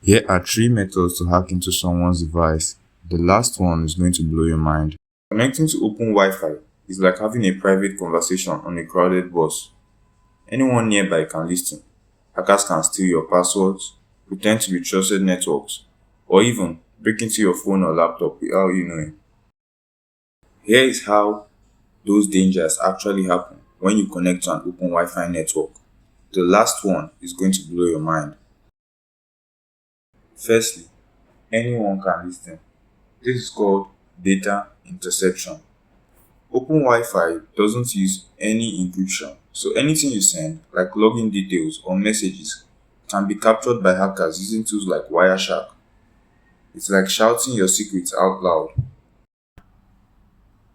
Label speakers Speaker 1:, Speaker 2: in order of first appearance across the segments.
Speaker 1: Here are three methods to hack into someone's device. The last one is going to blow your mind. Connecting to open Wi-Fi is like having a private conversation on a crowded bus. Anyone nearby can listen. Hackers can steal your passwords, pretend to be trusted networks, or even break into your phone or laptop without you knowing. Here is how those dangers actually happen when you connect to an open Wi-Fi network. The last one is going to blow your mind. Firstly, anyone can listen. This is called data interception. Open Wi-Fi doesn't use any encryption, so anything you send, like login details or messages, can be captured by hackers using tools like Wireshark. It's like shouting your secrets out loud.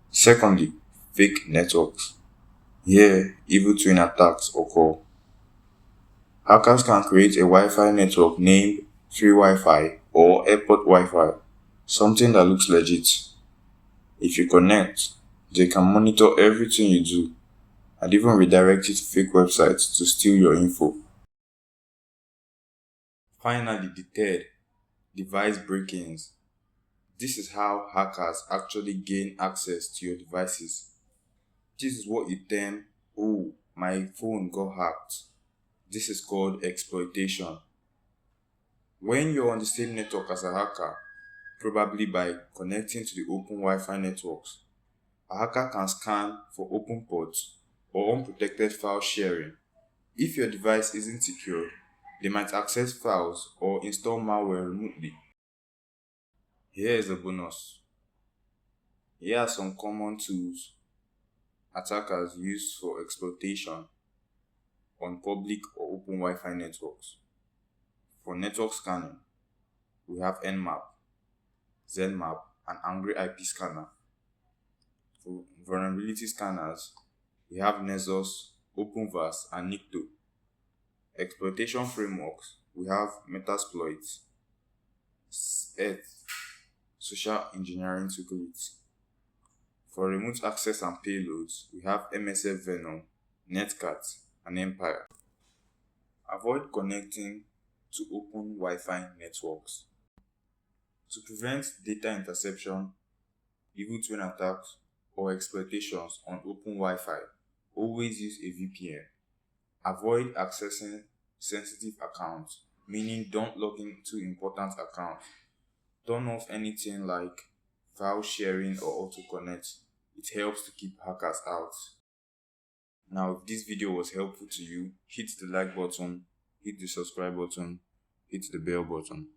Speaker 1: Secondly, fake networks. Here, evil twin attacks occur. Hackers can create a Wi-Fi network named free Wi-Fi or airport Wi-Fi, something that looks legit. If you connect, they can monitor everything you do and even redirect you to fake websites to steal your info. Finally, the third, device break-ins. This is how hackers actually gain access to your devices. This is what you term, oh, my phone got hacked. This is called exploitation. When you're on the same network as a hacker, probably by connecting to the open Wi-Fi networks, a hacker can scan for open ports or unprotected file sharing. If your device isn't secure, they might access files or install malware remotely. Here is a bonus. Here are some common tools attackers use for exploitation on public or open Wi-Fi networks. For network scanning, we have Nmap, Zenmap, and Angry IP Scanner. For vulnerability scanners, we have Nessus, OpenVAS, and Nikto. Exploitation frameworks, we have Metasploit, Earth, Social Engineering Security. For remote access and payloads, we have MSF Venom, Netcat, and Empire. Avoid connecting to open Wi-Fi networks. To prevent data interception, evil twin attacks, or exploitations on open Wi-Fi, always use a VPN. Avoid accessing sensitive accounts, meaning don't log into important accounts. Turn off anything like file sharing or auto connect. It helps to keep hackers out. Now, if this video was helpful to you, hit the like button, hit the subscribe button, hit the bell button.